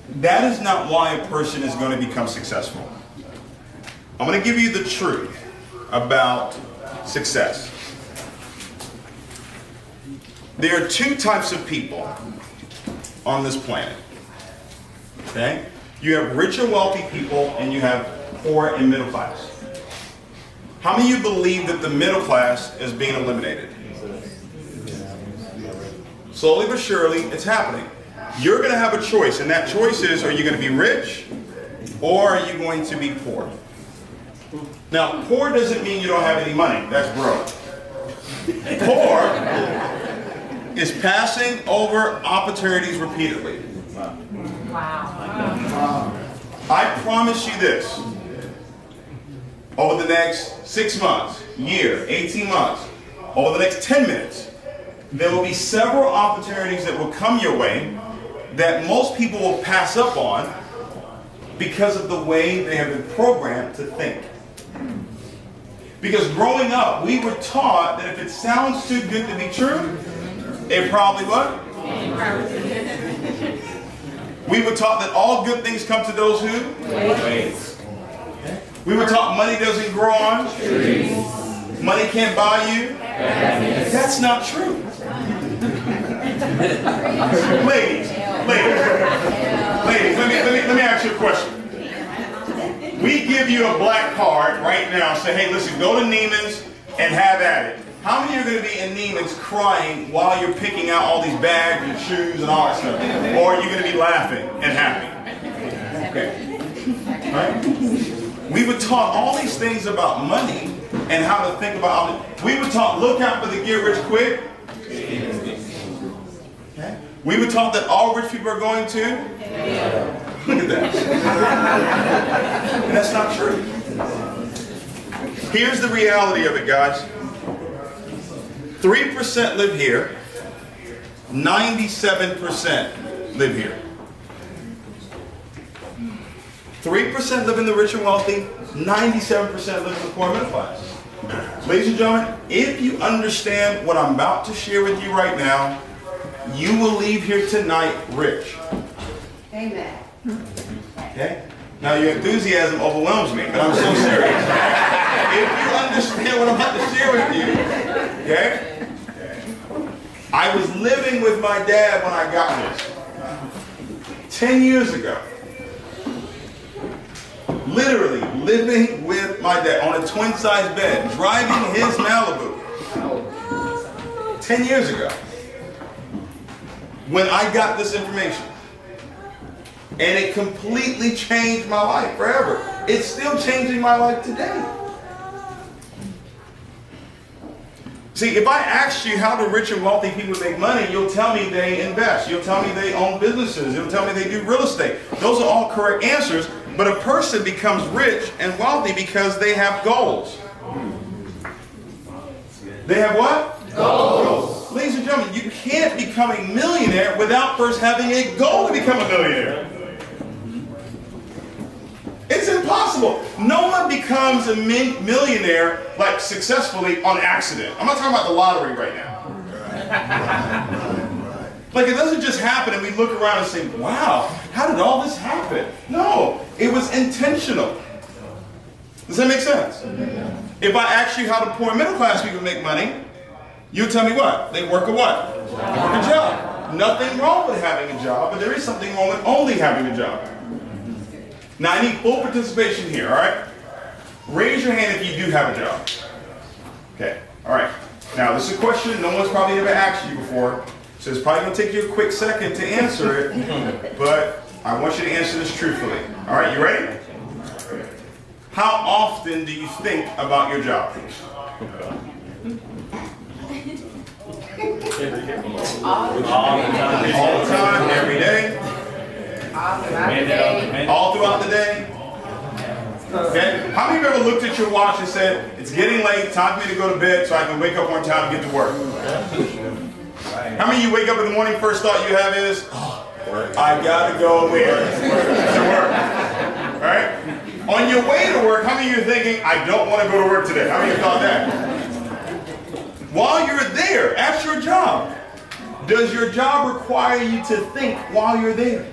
That is not why a person is going to become successful. I'm going to give you the truth about success. There are two types of people on this planet. Okay? You have rich and wealthy people, and you have poor and middle class. How many of you believe that the middle class is being eliminated? Slowly but surely, it's happening. You're going to have a choice, and that choice is, are you going to be rich or are you going to be poor? Now, poor doesn't mean you don't have any money. That's broke. Poor is passing over opportunities repeatedly. Wow. I promise you this. Over the next 6 months, year, 18 months, over the next 10 minutes, there will be several opportunities that will come your way that most people will pass up on because of the way they have been programmed to think. Because growing up, we were taught that if it sounds too good to be true, it probably what? We were taught that all good things come to those who? Wait. We were taught money doesn't grow on trees. Money can't buy you. That's not true. Ladies, let me ask you a question. We give you a black card right now, say, hey, listen, go to Neiman's and have at it. How many are going to be in Neiman's crying while you're picking out all these bags and shoes and all that stuff? Or are you going to be laughing and happy? Okay. Right? We were taught all these things about money and how to think about it. We were taught, look out for the get rich quick. Okay. We were taught that all rich people are going to. Look at that. And that's not true. Here's the reality of it, guys. 3% live here. 97% live here. 3% live in the rich and wealthy. 97% live in the poor middle class. Ladies and gentlemen, if you understand what I'm about to share with you right now, you will leave here tonight rich. Amen. Okay? Now your enthusiasm overwhelms me, but I'm so serious. If you understand what I'm about to share with you, okay? I was living with my dad when I got this. 10 years ago. Literally living with my dad on a twin-size bed, driving his Malibu. 10 years ago. When I got this information. And it completely changed my life forever. It's still changing my life today. See, if I asked you how do rich and wealthy people make money, you'll tell me they invest. You'll tell me they own businesses. You'll tell me they do real estate. Those are all correct answers. But a person becomes rich and wealthy because they have goals. They have what? Goals. Ladies and gentlemen, you can't become a millionaire without first having a goal to become a millionaire. It's impossible. No one becomes a millionaire like successfully on accident. I'm not talking about the lottery right now. Like it doesn't just happen and we look around and say, wow, how did all this happen? No, it was intentional. Does that make sense? If I ask you how the poor and middle class people make money, you tell me what? They work a what? They work a job. Nothing wrong with having a job, but there is something wrong with only having a job. Now I need full participation here, all right? Raise your hand if you do have a job. Okay, all right. Now this is a question no one's probably ever asked you before, so it's probably going to take you a quick second to answer it, but I want you to answer this truthfully. All right, you ready? How often do you think about your job? All the time, every day. All throughout the day. Okay? How many of you ever looked at your watch and said, it's getting late, time for me to go to bed so I can wake up on time and get to work? How many of you wake up in the morning, first thought you have is, oh, I gotta go where? To work. Alright? On your way to work, how many of you are thinking, I don't want to go to work today? How many of you thought that? While you're there, at your job, does your job require you to think while you're there?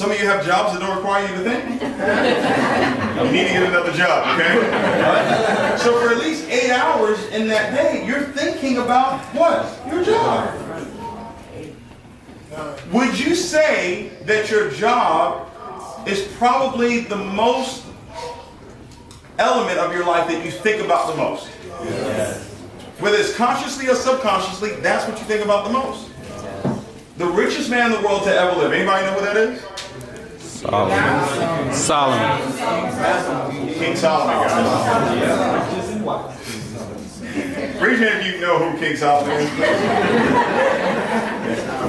Some of you have jobs that don't require you to think. You need to get another job, okay? Right? So for at least 8 hours in that day, you're thinking about what? Your job. Would you say that your job is probably the most element of your life that you think about the most? Yes. Whether it's consciously or subconsciously, that's what you think about the most. The richest man in the world to ever live. Anybody know who that is? Solomon. King Solomon, guys. Raise your hand if you know who King Solomon is.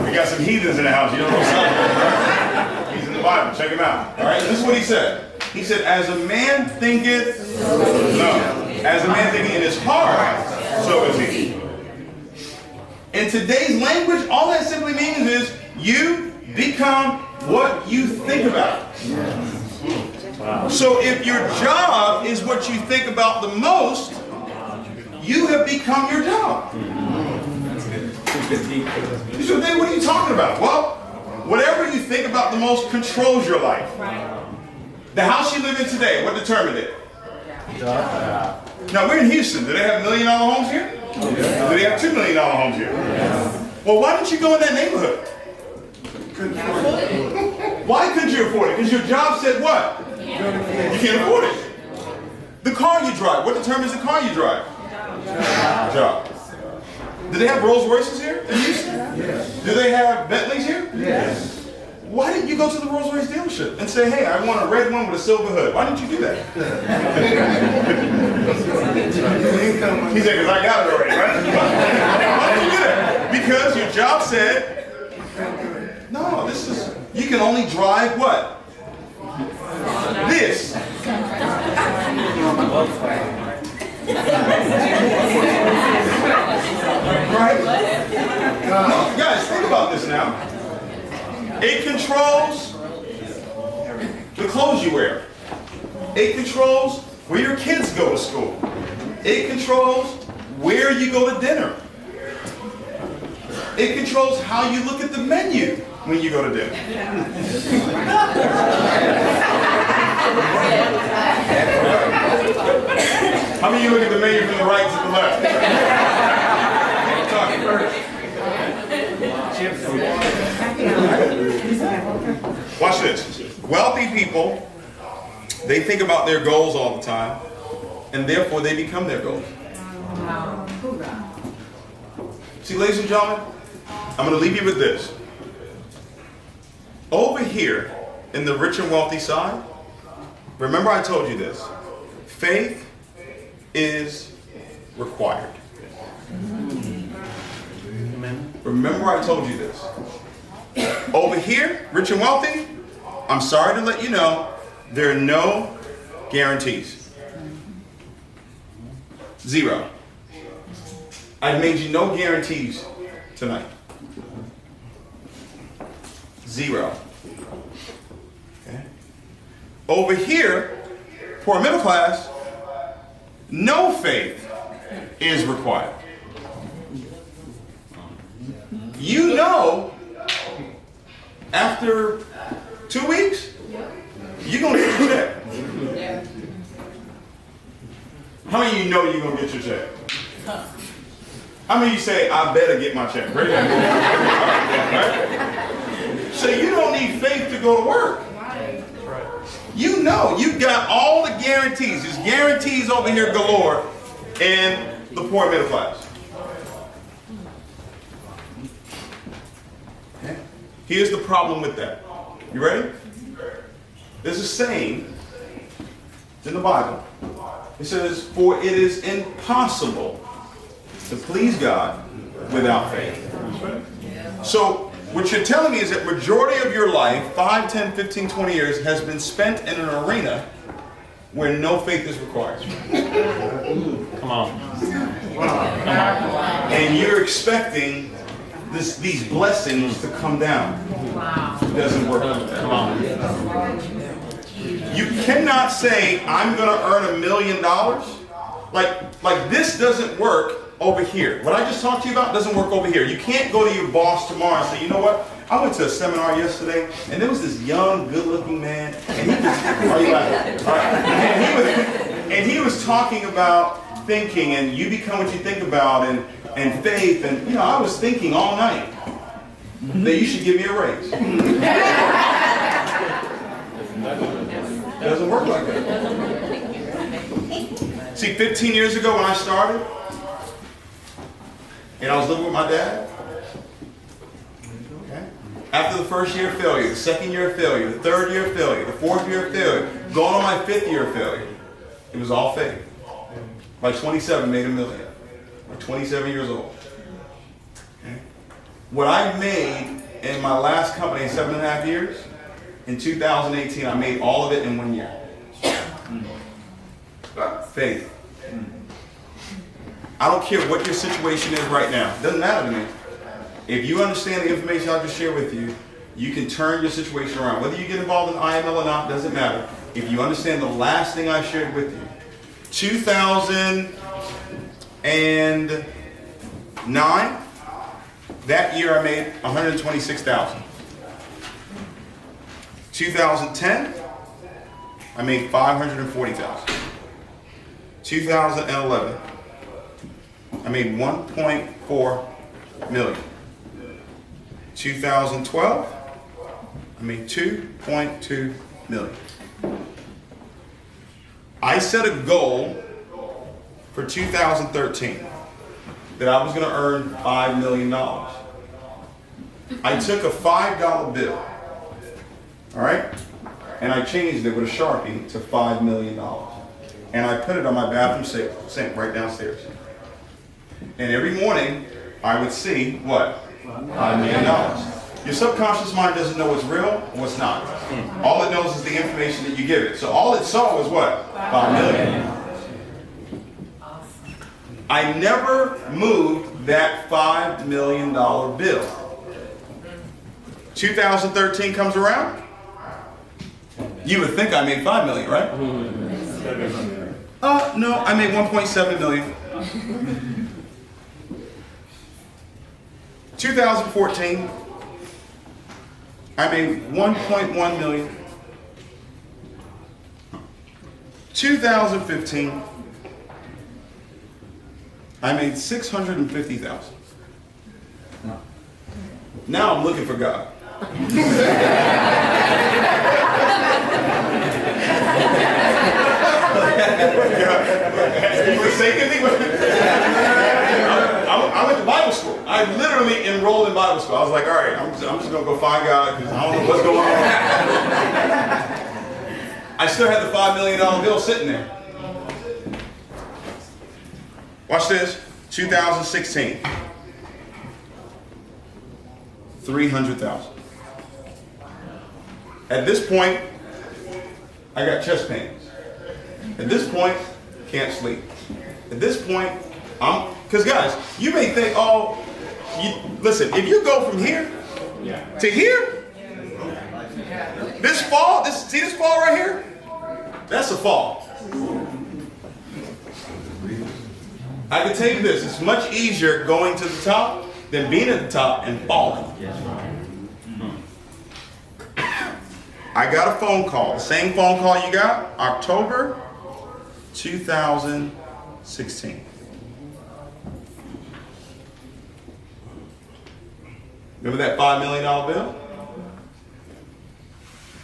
We got some heathens in the house. You don't know Solomon, right? He's in the Bible. Check him out. All right, this is what he said. He said, as a man thinketh, as a man thinketh in his heart, so is he. In today's language, all that simply means is you become what you think about. So if your job is what you think about the most, you have become your job. You should think, what are you talking about? Well, whatever you think about the most controls your life. The house you live in today, what determined it? Now, we're in Houston. Do they have $1 million homes here? Do they have $2 million homes here? Well, why didn't you go in that neighborhood? Why couldn't you afford it? Because your job said what? You can't afford it. The car you drive, what determines the car you drive? Job. Do they have Rolls Royces here in Houston? Yes. Do they have Bentleys here? Yes. Why didn't you go to the Rolls Royce dealership and say, hey, I want a red one with a silver hood? Why didn't you do that? He said, because I got it already, right? Why didn't you do that? Because your job said, no, this is, you can only drive what? This. Right? No, guys, think about this now. It controls the clothes you wear. It controls where your kids go to school. It controls where you go to dinner. It controls how you look at the menu when you go to dinner. How many of you look at the menu from the right to the left? Talking first. Watch this. Wealthy people, they think about their goals all the time, and therefore they become their goals. See, ladies and gentlemen, I'm going to leave you with this. Over here, in the rich and wealthy side, remember I told you this. Faith is required. Remember I told you this. Over here, rich and wealthy, I'm sorry to let you know, there are no guarantees. Zero. I've made you no guarantees tonight. Zero. Okay. Over here, poor middle class, no faith is required. You know, after 2 weeks, you're going to get your check. How many of you know you're going to get your check? How many of you say, I better get my check? Right? So you don't need faith to go to work. You know, you've got all the guarantees. There's guarantees over here galore in the poor middle class. Here's the problem with that. You ready? There's a saying in the Bible. It says, for it is impossible to please God without faith. So what you're telling me is that majority of your life, 5, 10, 15, 20 years, has been spent in an arena where no faith is required. Come on. And you're expecting these blessings to come down. Wow. It doesn't work like that. Come on. You cannot say, I'm going to earn $1 million. Like this doesn't work over here. What I just talked to you about doesn't work over here. You can't go to your boss tomorrow and say, you know what? I went to a seminar yesterday, and there was this young, good-looking man, and he was, are you laughing? All right. And he was talking about thinking, and you become what you think about, and faith, and you know, I was thinking all night that you should give me a raise. It doesn't work like that. See, 15 years ago when I started, and I was living with my dad, okay? After the first year of failure, the second year of failure, the third year of failure, the fourth year of failure, going on my fifth year of failure, it was all faith. By 27, made $1 million. By 27 years old. Okay? What I made in my last company in 7.5 years, in 2018, I made all of it in 1 year. Faith. I don't care what your situation is right now. It doesn't matter to me. If you understand the information I just shared with you, you can turn your situation around. Whether you get involved in IML or not, doesn't matter. If you understand the last thing I shared with you, 2009, that year I made $126,000. 2010, I made $540,000. 2011, I made $1.4 million. 2012, I made $2.2 million. I set a goal for 2013 that I was going to earn $5 million. I took a $5 bill, all right, and I changed it with a Sharpie to $5 million. And I put it on my bathroom sink right downstairs. And every morning, I would see what? $5 million. Your subconscious mind doesn't know what's real or what's not. All it knows is the information that you give it. So all it saw was what? $5 million. I never moved that $5 million bill. 2013 comes around. You would think I made $5 million, right? No, I made $1.7 million. 2014, I made $1.1 million. 2015, I made $650,000. Now I'm looking for God. I went to Bible school. I literally enrolled in Bible school. I was like, all right, I'm just going to go find God because I don't know what's going on. I still had the $5 million bill sitting there. Watch this. 2016. 300,000. At this point, I got chest pains. At this point, can't sleep. At this point, because guys, you may think, listen, if you go from here to here, this fall, see this fall right here? That's a fall. I can tell you this, it's much easier going to the top than being at the top and falling. I got a phone call, the same phone call you got, October 2016. Remember that $5 million bill?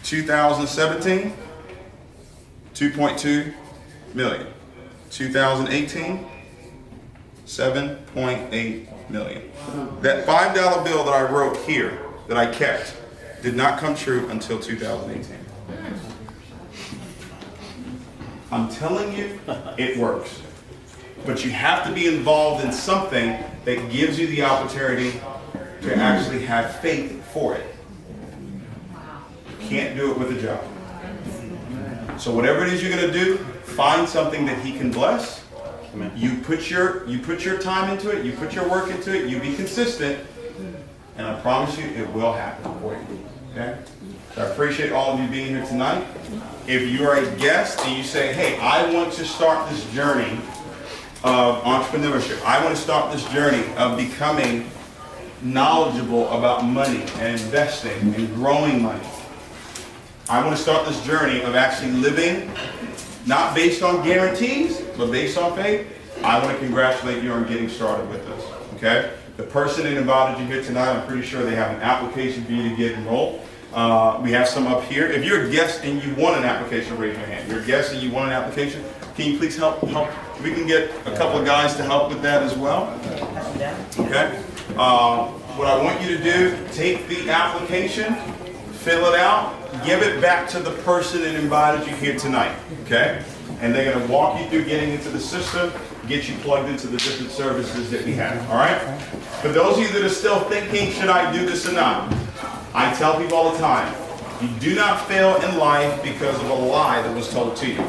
2017, 2.2 million. 2018, 7.8 million. That $5 bill that I wrote here, that I kept, did not come true until 2018. I'm telling you, it works. But you have to be involved in something that gives you the opportunity to actually have faith for it. You can't do it with a job. So whatever it is you're going to do, find something that He can bless. You put your time into it, you put your work into it, you be consistent, and I promise you it will happen for you. Okay? So I appreciate all of you being here tonight. If you are a guest and you say, hey, I want to start this journey of entrepreneurship, I want to start this journey of becoming knowledgeable about money and investing and growing money. I want to start this journey of actually living, not based on guarantees, but based on faith. I want to congratulate you on getting started with this, okay? The person that invited you here tonight, I'm pretty sure they have an application for you to get enrolled. We have some up here. If you're a guest and you want an application, raise your hand. You're a guest and you want an application, can you please help? We can get a couple of guys to help with that as well. Okay? What I want you to do, take the application, fill it out, give it back to the person that invited you here tonight. Okay? And they're going to walk you through getting into the system, get you plugged into the different services that we have. All right? For those of you that are still thinking, should I do this or not? I tell people all the time, you do not fail in life because of a lie that was told to you.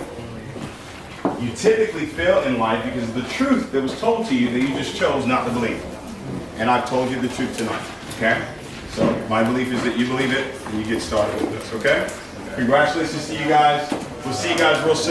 You typically fail in life because of the truth that was told to you that you just chose not to believe. And I've told you the truth tonight, okay? So my belief is that you believe it and you get started with this, okay? Congratulations to you guys. We'll see you guys real soon.